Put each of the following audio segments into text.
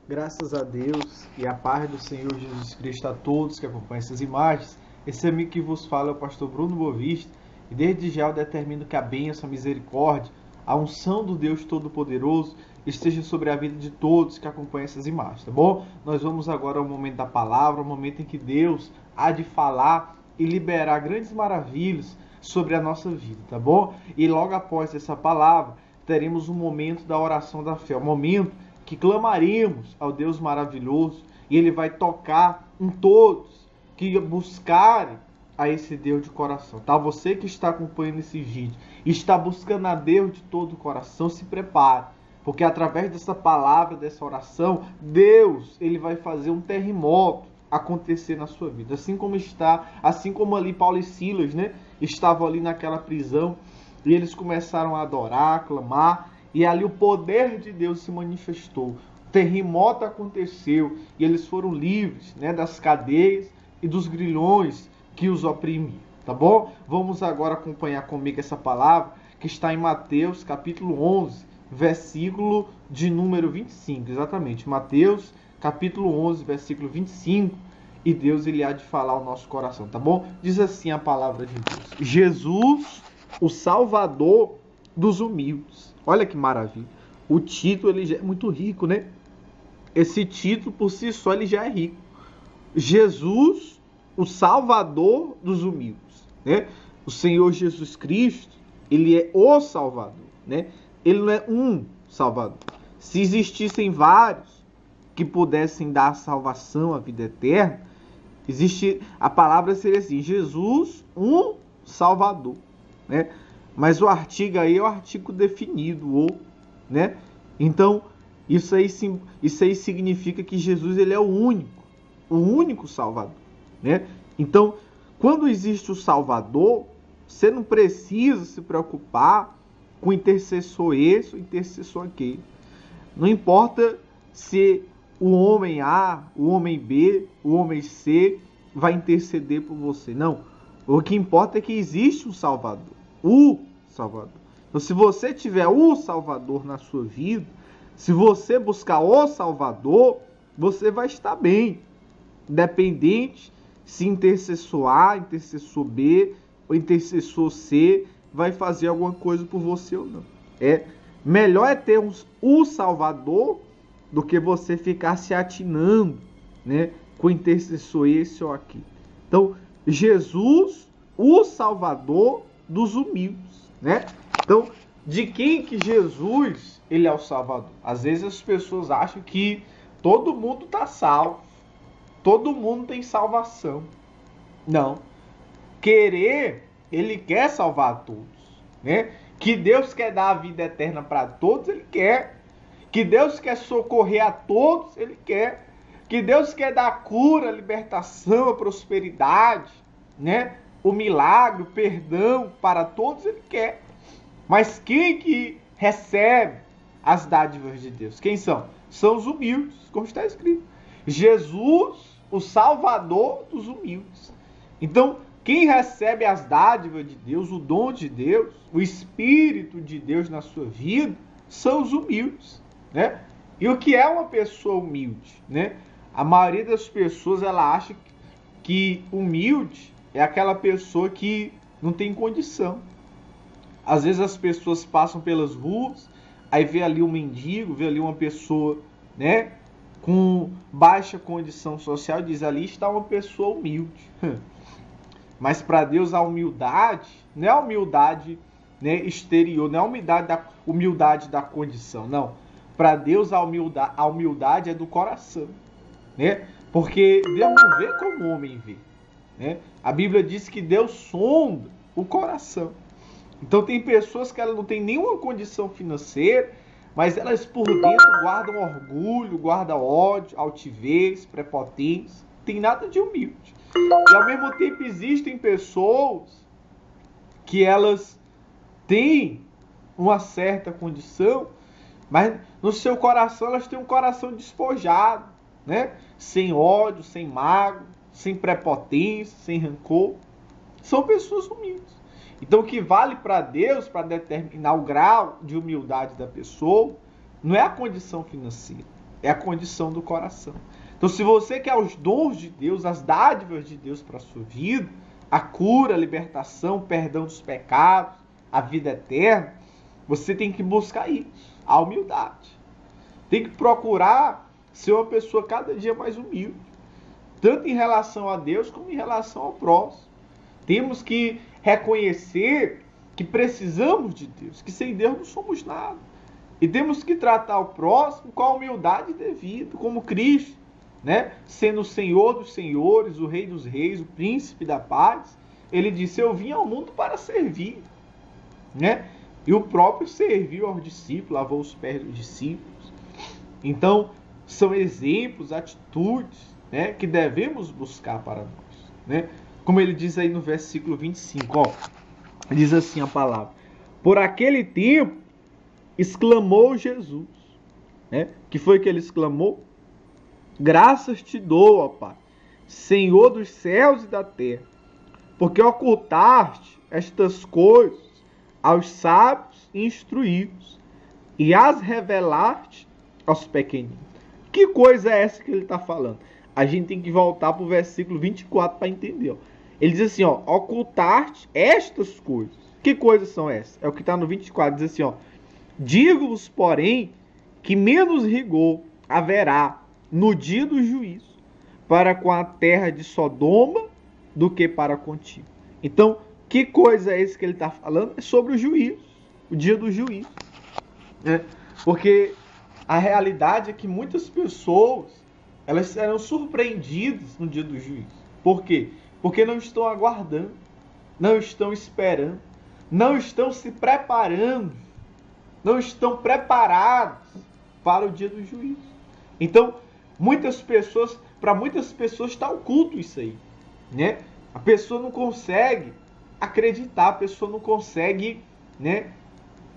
Graças a Deus e a paz do Senhor Jesus Cristo a todos que acompanham essas imagens. Esse amigo que vos fala é o pastor Bruno Boavista e desde já eu determino que a bênção, a misericórdia, a unção do Deus Todo-Poderoso esteja sobre a vida de todos que acompanham essas imagens, tá bom? Nós vamos agora ao momento da palavra, ao momento em que Deus há de falar e liberar grandes maravilhas sobre a nossa vida, tá bom? E logo após essa palavra, teremos um momento da oração da fé, um momento que clamaremos ao Deus maravilhoso e Ele vai tocar em todos que buscarem a esse Deus de coração, tá? Você que está acompanhando esse vídeo e está buscando a Deus de todo o coração, se prepare, porque através dessa palavra, dessa oração, Deus, Ele vai fazer um terremoto acontecer na sua vida, assim como ali Paulo e Silas, né? Estavam ali naquela prisão e eles começaram a adorar, a clamar, e ali o poder de Deus se manifestou. O terremoto aconteceu e eles foram livres, né, das cadeias e dos grilhões que os oprimiam. Tá bom? Vamos agora acompanhar comigo essa palavra que está em Mateus capítulo 11, versículo de número 25. Exatamente, Mateus capítulo 11, versículo 25. E Deus ele há de falar ao nosso coração, tá bom? Diz assim a palavra de Deus: Jesus, o Salvador dos humildes. Olha que maravilha. O título ele já é muito rico, né? Esse título por si só ele já é rico. Jesus, o Salvador dos humildes, né? O Senhor Jesus Cristo, ele é o Salvador, né? Ele não é um Salvador. Se existissem vários que pudessem dar salvação, a vida eterna, a palavra seria assim: Jesus, um Salvador, né? Mas o artigo aí é o artigo definido, ou, né? Então, isso aí significa que Jesus ele é o único Salvador, né? Então, quando existe o Salvador, você não precisa se preocupar com intercessor esse ou intercessor aquele. Não importa se o homem A, o homem B, o homem C vai interceder por você. Não. O que importa é que existe um Salvador. O Salvador. Então, se você tiver o Salvador na sua vida, se você buscar o Salvador, você vai estar bem. Independente se intercessor A, intercessor B ou intercessor C vai fazer alguma coisa por você ou não. Melhor é ter o Salvador do que você ficar se atinando, né, com intercessor esse ou aqui. Então, Jesus, o Salvador dos humildes, né? Então, de quem que Jesus ele é o Salvador? Às vezes as pessoas acham que todo mundo está salvo, todo mundo tem salvação. Não. Ele quer salvar todos, né? Que Deus quer dar a vida eterna para todos, Ele quer. Que Deus quer socorrer a todos, Ele quer. Que Deus quer dar a cura, a libertação, a prosperidade, né? O milagre, o perdão para todos, Ele quer. Mas quem que recebe as dádivas de Deus? Quem são? São os humildes, como está escrito. Jesus, o Salvador dos humildes. Então, quem recebe as dádivas de Deus, o dom de Deus, o Espírito de Deus na sua vida, são os humildes, né? E o que é uma pessoa humilde, né? A maioria das pessoas ela acha que humilde é aquela pessoa que não tem condição. Às vezes as pessoas passam pelas ruas, aí vê ali um mendigo, vê ali uma pessoa, né, com baixa condição social, diz: ali está uma pessoa humilde. Mas para Deus a humildade não é a humildade, né, exterior, não é a humildade da condição, não. Para Deus a humildade é do coração, né? Porque Deus não vê como o homem vê, né? A Bíblia diz que Deus sonda o coração. Então tem pessoas que elas não têm nenhuma condição financeira, mas elas por dentro guardam orgulho, guardam ódio, altivez, prepotência. Não tem nada de humilde. E ao mesmo tempo existem pessoas que elas têm uma certa condição, mas no seu coração elas têm um coração despojado, né? Sem ódio, sem mágoa, sem prepotência, sem rancor. São pessoas humildes. Então o que vale para Deus, para determinar o grau de humildade da pessoa, não é a condição financeira, É a condição do coração. Então, se você quer os dons de Deus, as dádivas de Deus para a sua vida, a cura, a libertação, o perdão dos pecados, a vida eterna, você tem que buscar isso, a humildade. Tem que procurar ser uma pessoa cada dia mais humilde, tanto em relação a Deus como em relação ao próximo. Temos que reconhecer que precisamos de Deus, que sem Deus não somos nada. E temos que tratar o próximo com a humildade devida, como Cristo, né? Sendo o Senhor dos senhores, o Rei dos reis, o Príncipe da paz. Ele disse, eu vim ao mundo para servir, né? E o próprio serviu aos discípulos, lavou os pés dos discípulos. Então, são exemplos, atitudes, né, que devemos buscar para nós, né? Como ele diz aí no versículo 25, ó, diz assim a palavra: por aquele tempo exclamou Jesus, né? Que foi que ele exclamou? Graças te dou, ó Pai, Senhor dos céus e da terra, porque ocultaste estas coisas aos sábios e instruídos e as revelaste aos pequeninos. Que coisa é essa que ele está falando? A gente tem que voltar para o versículo 24 para entender. Ó. Ele diz assim, ó, ocultaste estas coisas. Que coisas são essas? É o que está no 24, diz assim, ó, digo-vos, porém, que menos rigor haverá no dia do juízo para com a terra de Sodoma do que para contigo. Então, que coisa é esse que ele está falando? É sobre o juízo, o dia do juízo. Porque a realidade é que muitas pessoas, elas serão surpreendidas no dia do juízo. Por quê? Porque não estão aguardando, não estão esperando, não estão se preparando, não estão preparados para o dia do juízo. Então, para muitas pessoas está oculto isso aí, né? A pessoa não consegue acreditar, a pessoa não consegue, né,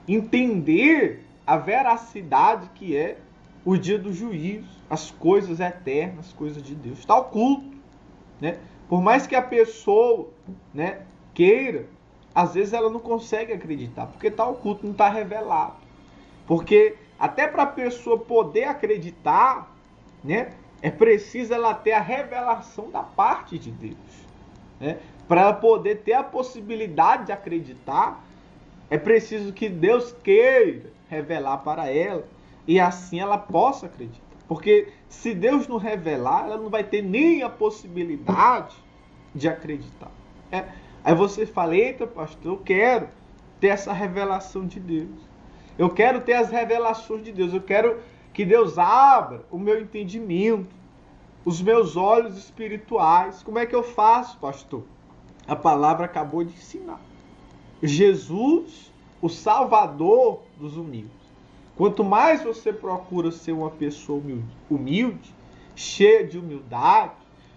entender a veracidade que é o dia do juízo, as coisas eternas, as coisas de Deus. Está oculto, né? Por mais que a pessoa, né, queira, às vezes ela não consegue acreditar, porque está oculto, não está revelado. Porque até para a pessoa poder acreditar, né, é preciso ela ter a revelação da parte de Deus, né? Para ela poder ter a possibilidade de acreditar, é preciso que Deus queira revelar para ela e assim ela possa acreditar. Porque se Deus não revelar, ela não vai ter nem a possibilidade de acreditar. Aí você fala, eita pastor, eu quero ter essa revelação de Deus. Eu quero ter as revelações de Deus. Eu quero que Deus abra o meu entendimento, os meus olhos espirituais. Como é que eu faço, pastor? A palavra acabou de ensinar. Jesus, o Salvador dos humildes. Quanto mais você procura ser uma pessoa humilde, cheia de humildade,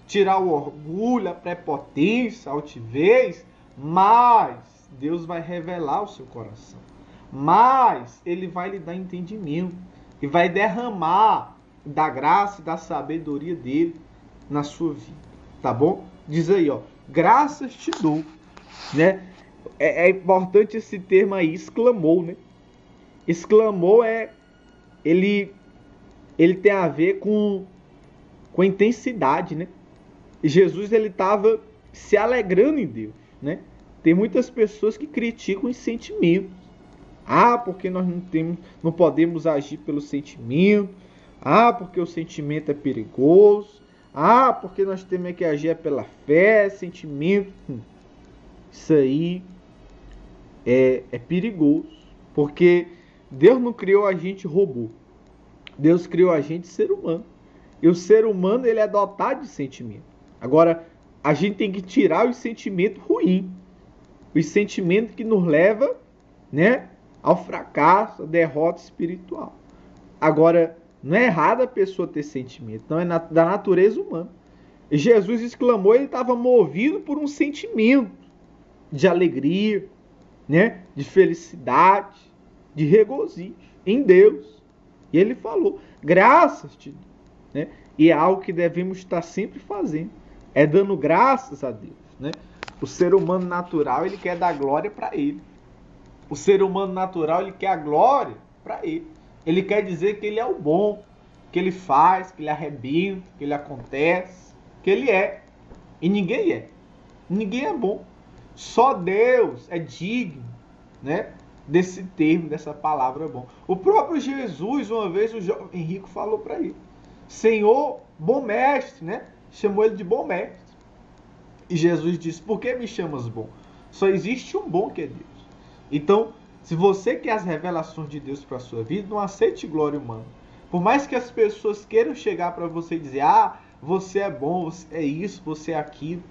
tirar o orgulho, a prepotência, a altivez, mais Deus vai revelar o seu coração. Mais Ele vai lhe dar entendimento e vai derramar da graça e da sabedoria dele na sua vida. Tá bom? Diz aí, ó, graças te dou, né? É importante esse termo aí, exclamou, né? Exclamou ele tem a ver com intensidade, né? Jesus, ele estava se alegrando em Deus, né? Tem muitas pessoas que criticam os sentimentos. Ah, porque nós não podemos agir pelo sentimento. Ah, porque o sentimento é perigoso. Ah, porque nós temos que agir pela fé, sentimento. Isso aí é perigoso, porque Deus não criou a gente robô. Deus criou a gente ser humano. E o ser humano, ele é dotado de sentimento. Agora, a gente tem que tirar os sentimentos ruins. Os sentimentos que nos levam, né, ao fracasso, à derrota espiritual. Agora, não é errado a pessoa ter sentimento. Não é da natureza humana. E Jesus exclamou, ele estava movido por um sentimento de alegria, né, de felicidade, de regozijo em Deus. E ele falou, graças te dou, né? E é algo que devemos estar sempre fazendo, é dando graças a Deus, né? O ser humano natural, ele quer dar glória para ele. O ser humano natural, ele quer a glória para ele. Ele quer dizer que ele é o bom. que ele faz, que ele arrebenta, que ele acontece, que ele é. E ninguém é. Ninguém é bom. Só Deus é digno, né, desse termo, dessa palavra bom. O próprio Jesus, uma vez, o jovem rico falou para ele: Senhor, bom mestre, né? Chamou ele de bom mestre. E Jesus disse: por que me chamas bom? Só existe um bom, que é Deus. Então, se você quer as revelações de Deus para a sua vida, não aceite glória humana. Por mais que as pessoas queiram chegar para você e dizer: ah, você é bom, você é isso, você é aquilo.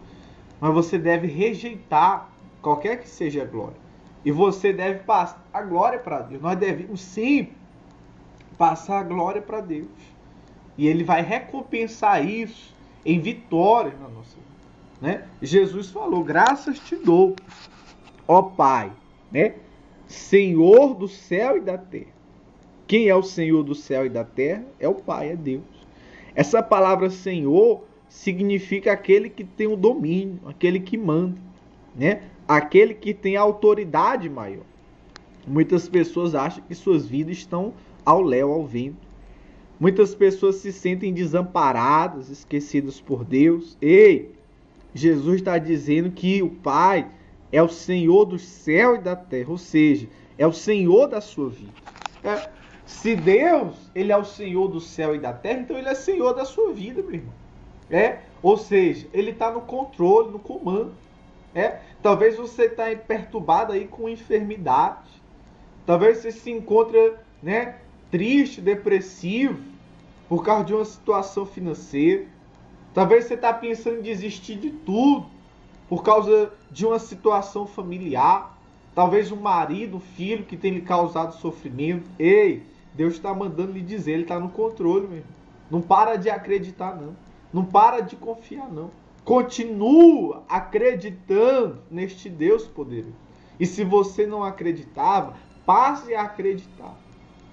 Mas você deve rejeitar qualquer que seja a glória. E você deve passar a glória para Deus. Nós devemos sim passar a glória para Deus. E Ele vai recompensar isso em vitória na nossa vida. Né? Jesus falou: graças te dou, ó Pai, né? Senhor do céu e da terra. Quem é o Senhor do céu e da terra? É o Pai, é Deus. Essa palavra Senhor significa aquele que tem o domínio, aquele que manda, né? Aquele que tem a autoridade maior. Muitas pessoas acham que suas vidas estão ao léu, ao vento. Muitas pessoas se sentem desamparadas, esquecidas por Deus. Ei, Jesus está dizendo que o Pai é o Senhor do céu e da terra, ou seja, é o Senhor da sua vida. Se Deus, Ele é o Senhor do céu e da terra, então Ele é Senhor da sua vida, meu irmão. Ou seja, Ele está no controle, no comando. Talvez você está perturbado aí com enfermidade. Talvez você se encontre, né, triste, depressivo, por causa de uma situação financeira. Talvez você está pensando em desistir de tudo por causa de uma situação familiar. Talvez um marido, um filho que tem lhe causado sofrimento. Ei, Deus está mandando lhe dizer, Ele está no controle, meu irmão. Não para de acreditar, não. Não para de confiar, não. Continua acreditando neste Deus poderoso. E se você não acreditava, passe a acreditar.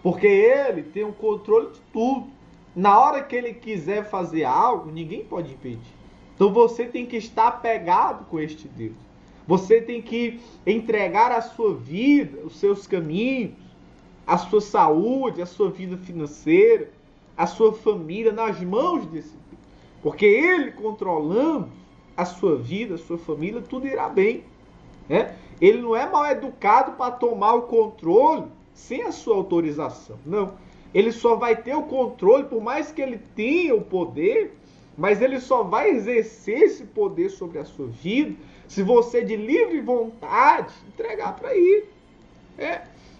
Porque Ele tem o controle de tudo. Na hora que Ele quiser fazer algo, ninguém pode impedir. Então você tem que estar apegado com este Deus. Você tem que entregar a sua vida, os seus caminhos, a sua saúde, a sua vida financeira, a sua família nas mãos desse Deus. Porque Ele controlando a sua vida, a sua família, tudo irá bem. Ele não é mal educado para tomar o controle sem a sua autorização. Não. Ele só vai ter o controle, por mais que ele tenha o poder, mas ele só vai exercer esse poder sobre a sua vida se você, de livre vontade, entregar para ele.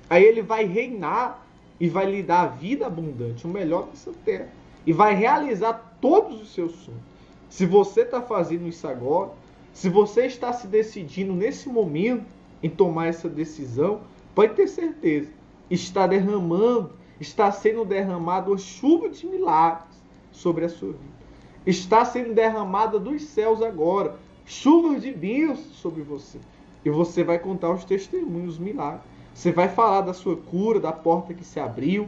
Aí ele vai reinar e vai lhe dar a vida abundante, o melhor dessa terra. E vai realizar todos os seus sonhos. Se você está fazendo isso agora, se você está se decidindo nesse momento em tomar essa decisão, pode ter certeza, está sendo derramada uma chuva de milagres sobre a sua vida. Está sendo derramada dos céus agora, chuvas de bênçãos sobre você. E você vai contar os testemunhos, os milagres. Você vai falar da sua cura, da porta que se abriu,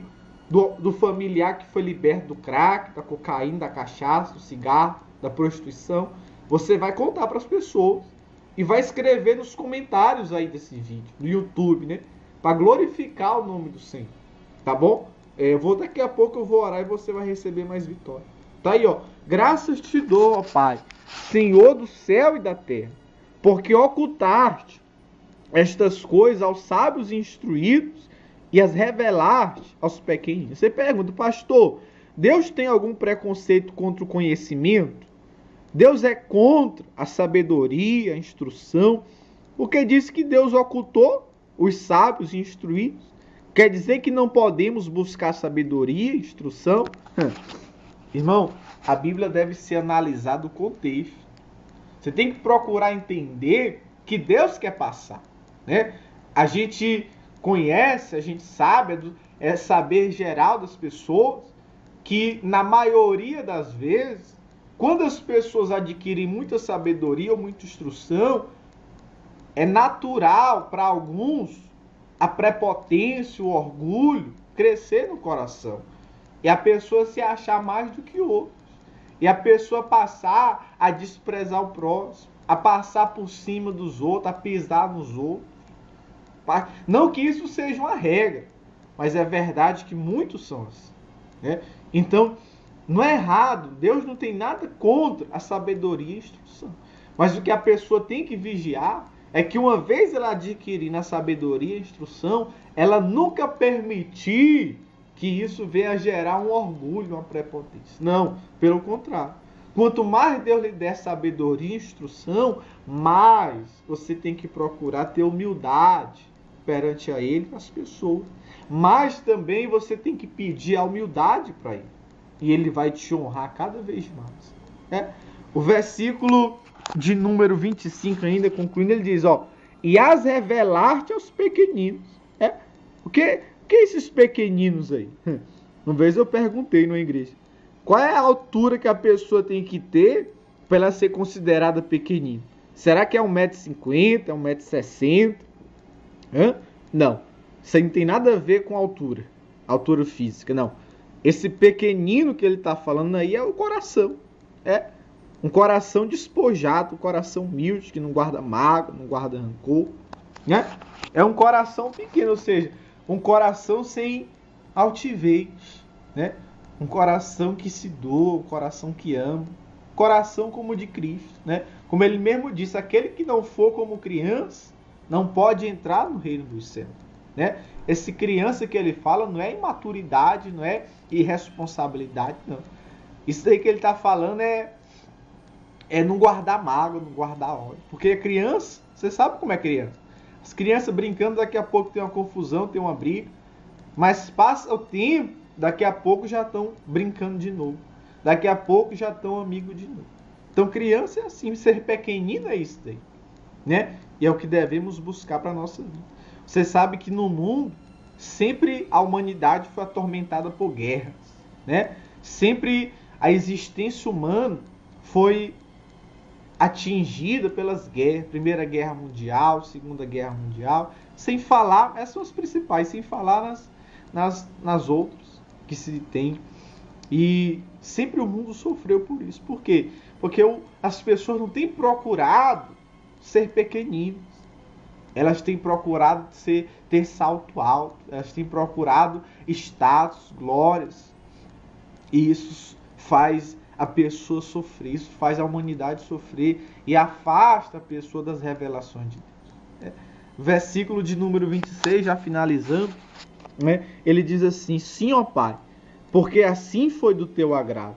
do familiar que foi liberto do crack, da cocaína, da cachaça, do cigarro, da prostituição. Você vai contar para as pessoas e vai escrever nos comentários aí desse vídeo, no YouTube, né? Para glorificar o nome do Senhor. Tá bom? Daqui a pouco eu vou orar e você vai receber mais vitória. Tá aí, ó. Graças te dou, ó Pai, Senhor do céu e da terra, porque ocultaste estas coisas aos sábios e instruídos e as revelaste aos pequeninos. Você pergunta, pastor, Deus tem algum preconceito contra o conhecimento? Deus é contra a sabedoria, a instrução? Porque diz que Deus ocultou os sábios e instruídos? Quer dizer que não podemos buscar sabedoria, instrução? Irmão, a Bíblia deve ser analisada o contexto. Você tem que procurar entender que Deus quer passar, né? A gente conhece, a gente sabe, é saber geral das pessoas, que na maioria das vezes, quando as pessoas adquirem muita sabedoria ou muita instrução, é natural para alguns a prepotência, o orgulho crescer no coração. E a pessoa se achar mais do que outros. E a pessoa passar a desprezar o próximo, a passar por cima dos outros, a pisar nos outros. Não que isso seja uma regra, mas é verdade que muitos são assim, né? Então, não é errado, Deus não tem nada contra a sabedoria e a instrução. Mas o que a pessoa tem que vigiar é que uma vez ela adquirir na sabedoria e a instrução, ela nunca permitir que isso venha a gerar um orgulho, uma prepotência. Não, pelo contrário. Quanto mais Deus lhe der sabedoria e instrução, mais você tem que procurar ter humildade perante a Ele e as pessoas. Mas também você tem que pedir a humildade para Ele. E Ele vai te honrar cada vez mais. O versículo de número 25 ainda, concluindo, ele diz, e as revelar-te aos pequeninos. O que esses pequeninos aí? Uma vez eu perguntei na igreja, qual é a altura que a pessoa tem que ter para ela ser considerada pequenina? Será que é 1,50 m, 1,60 m? Não, isso aí não tem nada a ver com altura física, não. Esse pequenino que ele está falando aí é o coração. Um coração despojado, um coração humilde, que não guarda mágoa, não guarda rancor. É um coração pequeno, ou seja, um coração sem altivez. Um coração que se doa, um coração que ama. Coração como o de Cristo. Como ele mesmo disse, aquele que não for como criança, não pode entrar no reino dos céus. Esse criança que ele fala não é imaturidade, não é irresponsabilidade, não. Isso aí que ele está falando é não guardar mágoa, não guardar ódio. Porque criança, você sabe como é criança. As crianças brincando, daqui a pouco tem uma confusão, tem uma briga. Mas passa o tempo, daqui a pouco já estão brincando de novo. Daqui a pouco já estão amigos de novo. Então criança é assim, ser pequenino é isso daí. E é o que devemos buscar para a nossa vida. Você sabe que no mundo, sempre a humanidade foi atormentada por guerras. Sempre a existência humana foi atingida pelas guerras, Primeira Guerra Mundial, Segunda Guerra Mundial, sem falar, essas são as principais, sem falar nas outras que se tem. E sempre o mundo sofreu por isso. Por quê? Porque as pessoas não têm procurado ser pequeninas. Elas têm procurado ter salto alto, elas têm procurado status, glórias. E isso faz a pessoa sofrer, isso faz a humanidade sofrer e afasta a pessoa das revelações de Deus. Versículo de número 26, já finalizando, ele diz assim, sim, ó Pai, porque assim foi do teu agrado.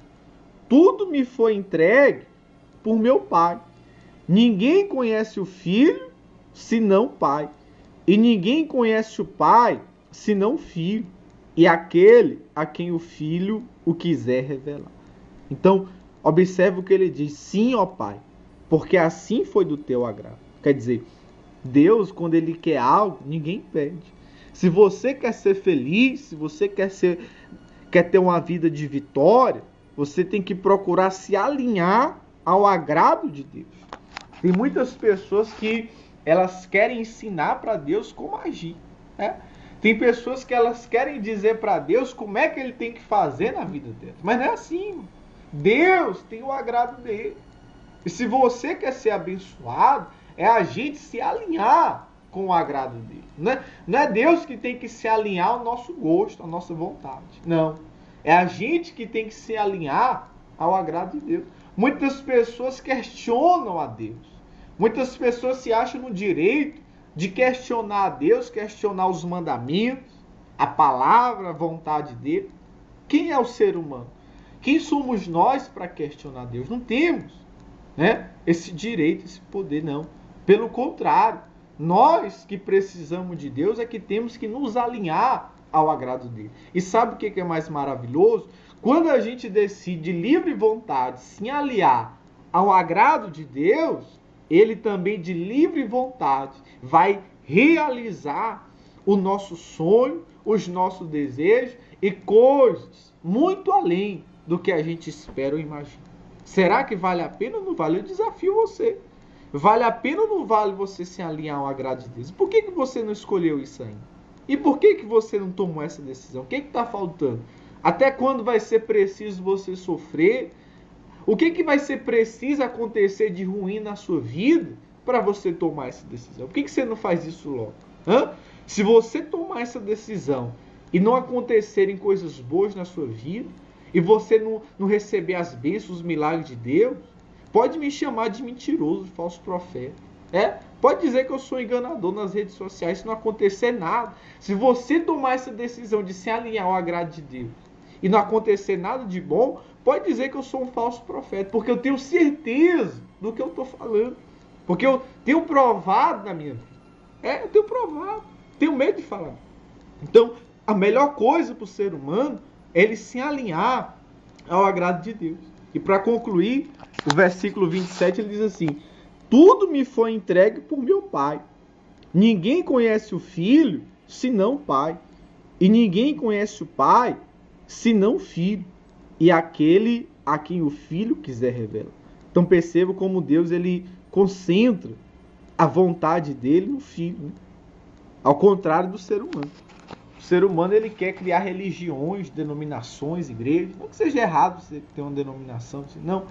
Tudo me foi entregue por meu Pai. Ninguém conhece o Filho, senão o Pai. E ninguém conhece o Pai, senão o Filho. E aquele a quem o Filho o quiser revelar. Então, observe o que ele diz. Sim, ó Pai, porque assim foi do teu agrado. Quer dizer, Deus, quando Ele quer algo, ninguém pede. Se você quer ser feliz, se você quer ter uma vida de vitória, você tem que procurar se alinhar ao agrado de Deus. Tem muitas pessoas que elas querem ensinar para Deus como agir. Tem pessoas que elas querem dizer para Deus como é que Ele tem que fazer na vida delas. Mas não é assim. Deus tem o agrado dele. E se você quer ser abençoado, é a gente se alinhar com o agrado dele. Não é Deus que tem que se alinhar ao nosso gosto, à nossa vontade. Não. É a gente que tem que se alinhar ao agrado de Deus. Muitas pessoas questionam a Deus. Muitas pessoas se acham no direito de questionar a Deus, questionar os mandamentos, a palavra, a vontade dele. Quem é o ser humano? Quem somos nós para questionar Deus? Não temos esse direito, esse poder, não. Pelo contrário, nós que precisamos de Deus é que temos que nos alinhar ao agrado dele. E sabe o que é mais maravilhoso? Quando a gente decide de livre vontade se aliar ao agrado de Deus, Ele também de livre vontade vai realizar o nosso sonho, os nossos desejos e coisas muito além do que a gente espera ou imagina. Será que vale a pena ou não vale? Eu desafio você. Vale a pena ou não vale você se alinhar ao agrado de Deus? Por que você não escolheu isso ainda? E por que você não tomou essa decisão? O que está faltando? Até quando vai ser preciso você sofrer? O que vai ser preciso acontecer de ruim na sua vida para você tomar essa decisão? Por que você não faz isso logo? Se você tomar essa decisão e não acontecerem coisas boas na sua vida, e você não receber as bênçãos, os milagres de Deus, pode me chamar de mentiroso, de falso profeta. Pode dizer que eu sou enganador nas redes sociais, se não acontecer nada. Se você tomar essa decisão de se alinhar ao agrado de Deus e não acontecer nada de bom, pode dizer que eu sou um falso profeta, porque eu tenho certeza do que eu estou falando. Porque eu tenho provado na minha vida. Eu tenho provado. Tenho medo de falar. Então, a melhor coisa para o ser humano é ele se alinhar ao agrado de Deus. E para concluir, o versículo 27 ele diz assim: tudo me foi entregue por meu Pai. Ninguém conhece o Filho senão o Pai. E ninguém conhece o Pai senão o Filho. E aquele a quem o Filho quiser revelar. Então perceba como Deus ele concentra a vontade dele no Filho, né? Ao contrário do ser humano. O ser humano ele quer criar religiões, denominações, igrejas. Não que seja errado você ter uma denominação, não.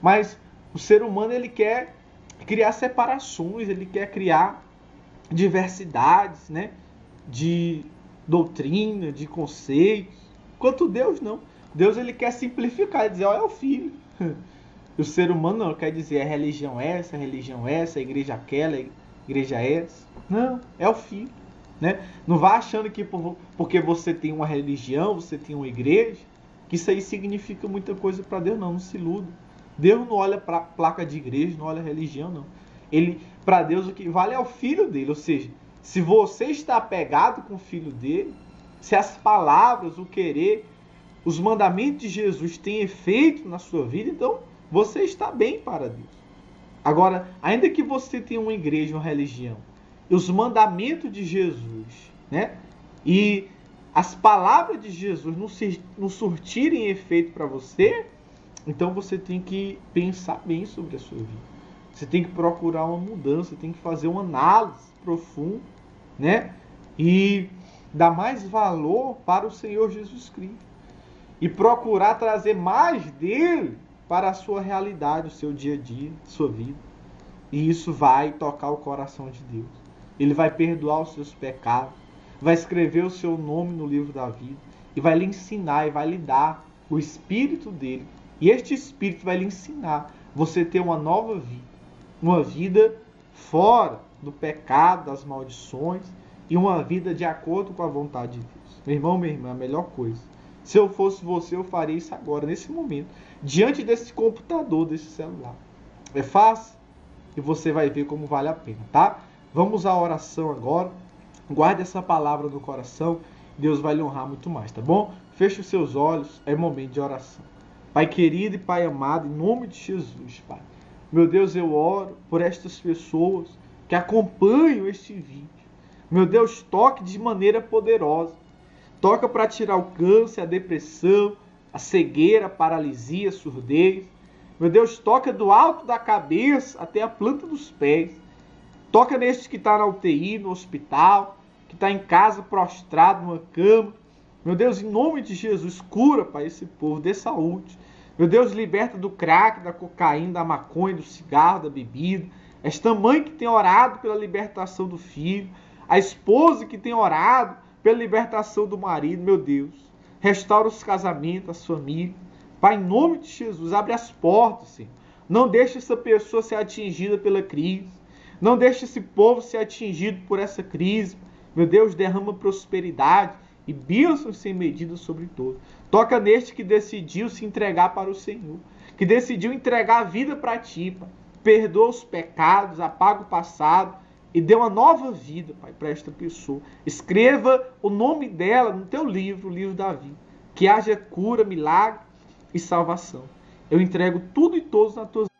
Mas o ser humano ele quer criar separações, ele quer criar diversidades, né? De doutrina, de conceitos. Enquanto Deus não. Deus ele quer simplificar e dizer, é o Filho. E o ser humano não quer dizer a religião essa, a igreja aquela, a igreja essa. Não, é o Filho. Né? Não vá achando que porque você tem uma religião, você tem uma igreja, que isso aí significa muita coisa para Deus. Não se iluda. Deus não olha para a placa de igreja, não olha a religião, não. Para Deus o que vale é o Filho dele. Ou seja, se você está apegado com o Filho dele, se as palavras, o querer, os mandamentos de Jesus têm efeito na sua vida, então você está bem para Deus. Agora, ainda que você tenha uma igreja, uma religião, e os mandamentos de Jesus, né? E as palavras de Jesus não surtirem efeito para você, então você tem que pensar bem sobre a sua vida. Você tem que procurar uma mudança, tem que fazer uma análise profunda, né? E dar mais valor para o Senhor Jesus Cristo. E procurar trazer mais dele para a sua realidade, o seu dia a dia, a sua vida. E isso vai tocar o coração de Deus. Ele vai perdoar os seus pecados, vai escrever o seu nome no livro da vida e vai lhe ensinar e vai lhe dar o Espírito dele. E este Espírito vai lhe ensinar você ter uma nova vida, uma vida fora do pecado, das maldições e uma vida de acordo com a vontade de Deus. Meu irmão, minha irmã, a melhor coisa. Se eu fosse você, eu faria isso agora, nesse momento, diante desse computador, desse celular. É fácil e você vai ver como vale a pena, tá? Vamos à oração agora. Guarde essa palavra no coração. Deus vai lhe honrar muito mais, tá bom? Feche os seus olhos. É momento de oração. Pai querido e Pai amado, em nome de Jesus, Pai. Meu Deus, eu oro por estas pessoas que acompanham este vídeo. Meu Deus, toque de maneira poderosa. Toca para tirar o câncer, a depressão, a cegueira, a paralisia, a surdez. Meu Deus, toca do alto da cabeça até a planta dos pés. Toca neste que está na UTI, no hospital, que está em casa prostrado numa cama. Meu Deus, em nome de Jesus, cura para esse povo, dê saúde. Meu Deus, liberta do crack, da cocaína, da maconha, do cigarro, da bebida. Esta mãe que tem orado pela libertação do filho. A esposa que tem orado pela libertação do marido, meu Deus. Restaura os casamentos, as famílias. Pai, em nome de Jesus, abre as portas, Senhor. Não deixe essa pessoa ser atingida pela crise. Não deixe esse povo ser atingido por essa crise. Meu Deus, derrama prosperidade e bênçãos sem medida sobre todos. Toca neste que decidiu se entregar para o Senhor. Que decidiu entregar a vida para Ti, Pai. Perdoa os pecados, apaga o passado e dê uma nova vida, Pai, para esta pessoa. Escreva o nome dela no Teu livro, o livro da vida. Que haja cura, milagre e salvação. Eu entrego tudo e todos nas Tuas mãos.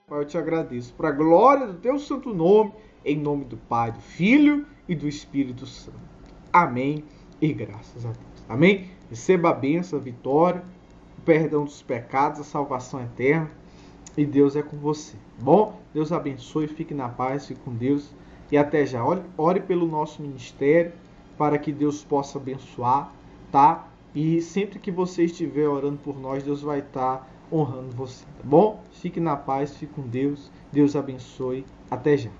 Pai, eu Te agradeço. Para a glória do Teu santo nome, em nome do Pai, do Filho e do Espírito Santo. Amém e graças a Deus. Amém? Receba a bênção, a vitória, o perdão dos pecados, a salvação eterna. E Deus é com você. Bom? Deus abençoe, fique na paz, fique com Deus. E até já. Ore pelo nosso ministério, para que Deus possa abençoar, tá? E sempre que você estiver orando por nós, Deus vai estar honrando você, tá bom? Fique na paz, fique com Deus. Deus abençoe. Até já.